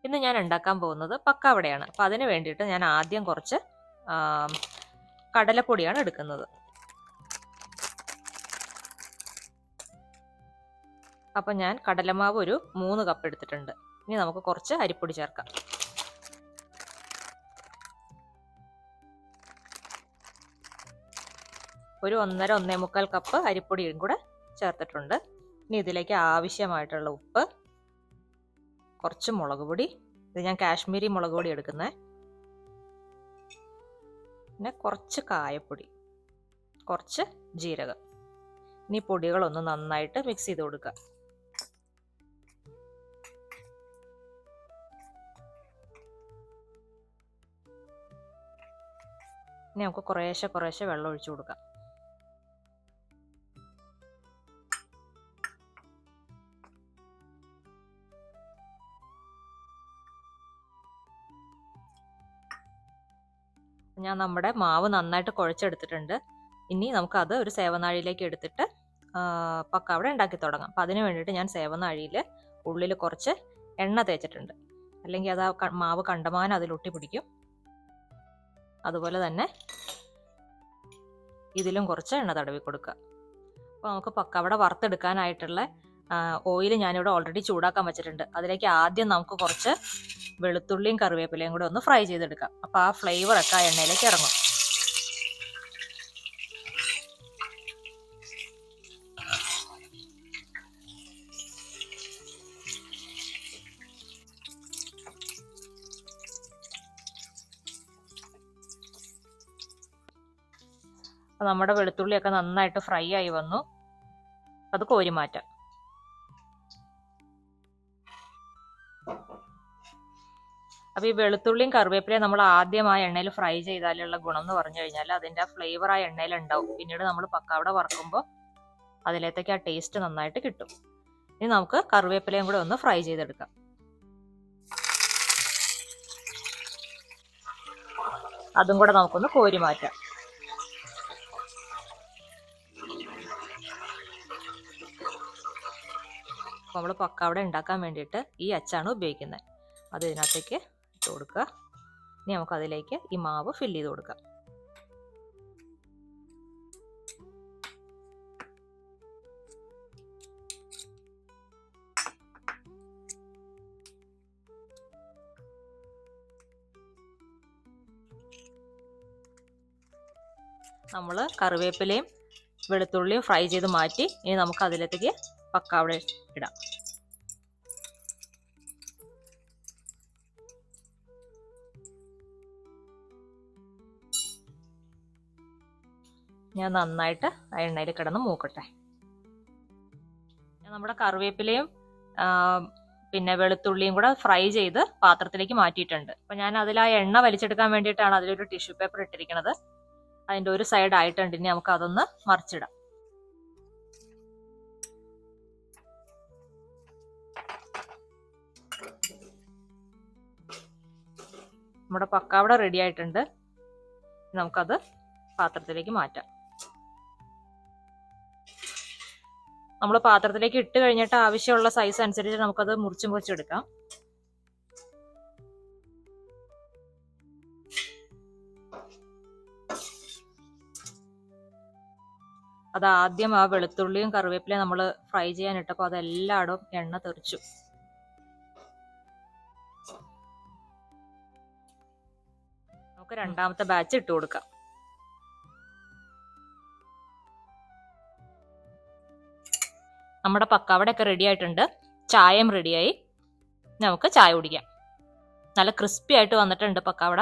ഇന്ന് ഞാൻ ഉണ്ടാക്കാൻ പോകുന്നത് പക്കാവടയാണ്. അപ്പോൾ അതിന് വേണ്ടിയിട്ട് ഞാൻ ആദ്യം കുറച്ച് കടലപ്പൊടിയാണ് എടുക്കുന്നത്. അപ്പം ഞാൻ കടലമാവ് ഒരു 3 കപ്പ് എടുത്തിട്ടുണ്ട്. ഇനി നമുക്ക് കുറച്ച് അരിപ്പൊടി ചേർക്കാം. ഒരു 1-1.25 കപ്പ് അരിപ്പൊടിയും കൂടെ ചേർത്തിട്ടുണ്ട്. ഇനി ഇതിലേക്ക് ആവശ്യമായിട്ടുള്ള ഉപ്പ്, കുറച്ച് മുളക് പൊടി, ഇത് ഞാൻ കാശ്മീരി മുളക് പൊടി എടുക്കുന്നത്, പിന്നെ കുറച്ച് കായപ്പൊടി, കുറച്ച് ജീരകം. ഇനി പൊടികളൊന്ന് നന്നായിട്ട് മിക്സ് ചെയ്ത് കൊടുക്കുക. ഇനി നമുക്ക് കുറേശ്ശെ വെള്ളം ഒഴിച്ചു കൊടുക്കാം. ഞാൻ നമ്മുടെ മാവ് നന്നായിട്ട് കുഴച്ചെടുത്തിട്ടുണ്ട്. ഇനി നമുക്കത് ഒരു സേവനാഴിയിലേക്ക് എടുത്തിട്ട് പക്കാവട ഉണ്ടാക്കി തുടങ്ങാം. അപ്പം അതിന് വേണ്ടിയിട്ട് ഞാൻ സേവനാഴിയിൽ ഉള്ളിൽ കുറച്ച് എണ്ണ തേച്ചിട്ടുണ്ട്. അല്ലെങ്കിൽ അത് ആ മാവ് കണ്ടമാനം അതിൽ ഒട്ടി പിടിക്കും. അതുപോലെ തന്നെ ഇതിലും കുറച്ച് എണ്ണ തടവി കൊടുക്കുക. അപ്പോൾ നമുക്ക് പക്കാവട വറുത്തെടുക്കാനായിട്ടുള്ള ഓയിൽ ഞാനിവിടെ ഓൾറെഡി ചൂടാക്കാൻ വെച്ചിട്ടുണ്ട്. അതിലേക്ക് ആദ്യം നമുക്ക് കുറച്ച് വെളുത്തുള്ളിയും കറിവേപ്പിലയും കൂടെ ഒന്ന് ഫ്രൈ ചെയ്തെടുക്കാം. അപ്പോൾ ആ ഫ്ലേവറൊക്കെ ആ എണ്ണയിലേക്ക് ഇറങ്ങും. നമ്മുടെ വെളുത്തുള്ളിയൊക്കെ നന്നായിട്ട് ഫ്രൈ ആയി വന്നു. അത് കോരി മാറ്റാം. അപ്പോൾ ഈ വെളുത്തുള്ളിയും കറിവേപ്പിലയും നമ്മൾ ആദ്യം ആ എണ്ണയിൽ ഫ്രൈ ചെയ്താലുള്ള ഗുണം എന്ന് പറഞ്ഞു കഴിഞ്ഞാൽ അതിൻ്റെ ആ ഫ്ലേവർ ആ എണ്ണയിൽ ഉണ്ടാവും. പിന്നീട് നമ്മൾ പക്കാവട വറക്കുമ്പോൾ അതിലേത്തേക്ക് ആ ടേസ്റ്റ് നന്നായിട്ട് കിട്ടും. ഇനി നമുക്ക് കറിവേപ്പിലയും കൂടെ ഒന്ന് ഫ്രൈ ചെയ്തെടുക്കാം. അതും കൂടെ നമുക്കൊന്ന് കോരി മാറ്റാം. നമ്മൾ പക്കാവട ഉണ്ടാക്കാൻ വേണ്ടിയിട്ട് ഈ അച്ചാണ് ഉപയോഗിക്കുന്നത്. അത് ഇതിനകത്തേക്ക് ഇട്ട് കൊടുക്കുക. ഇനി നമുക്ക് അതിലേക്ക് ഈ മാവ് ഫില്ല് ചെയ്ത് കൊടുക്കാം. നമ്മൾ കറിവേപ്പിലയും വെളുത്തുള്ളിയും ഫ്രൈ ചെയ്ത് മാറ്റി. ഇനി നമുക്ക് അതിലേക്ക് പക്കാവട ഇടാം. ഞാൻ നന്നായിട്ട് ആ എണ്ണയിൽ കിടന്ന് മൂക്കട്ടെ. നമ്മുടെ കറിവേപ്പിലയും പിന്നെ വെളുത്തുള്ളിയും കൂടെ ഫ്രൈ ചെയ്ത് പാത്രത്തിലേക്ക് മാറ്റിയിട്ടുണ്ട്. അപ്പം ഞാൻ അതിൽ ആ എണ്ണ വലിച്ചെടുക്കാൻ വേണ്ടിയിട്ടാണ് അതിലൊരു ടിഷ്യൂ പേപ്പർ ഇട്ടിരിക്കുന്നത്. അതിൻ്റെ ഒരു സൈഡ് ആയിട്ടുണ്ട്. ഇനി നമുക്ക് അതൊന്ന് മറിച്ചിടാം. നമ്മുടെ പക്കാവട റെഡി ആയിട്ടുണ്ട്. നമുക്കത് പാത്രത്തിലേക്ക് മാറ്റാം. നമ്മൾ പാത്രത്തിലേക്ക് ഇട്ട് കഴിഞ്ഞിട്ട് ആവശ്യമുള്ള സൈസ് അനുസരിച്ച് നമുക്കത് മുറിച്ചെടുക്കാം. അത് ആദ്യം ആ വെളുത്തുള്ളിയും കറിവേപ്പിലയും നമ്മൾ ഫ്രൈ ചെയ്യാൻ ഇട്ടപ്പോൾ അതെല്ലായിടും എണ്ണ തെറിച്ചു. നമുക്ക് രണ്ടാമത്തെ ബാച്ച് ഇട്ട് കൊടുക്കാം. നമ്മുടെ പക്കാവടയൊക്കെ റെഡി ആയിട്ടുണ്ട്. ചായയും റെഡിയായി. നമുക്ക് ചായ കുടിക്കാം. നല്ല ക്രിസ്പി ആയിട്ട് വന്നിട്ടുണ്ട് പക്കാവട.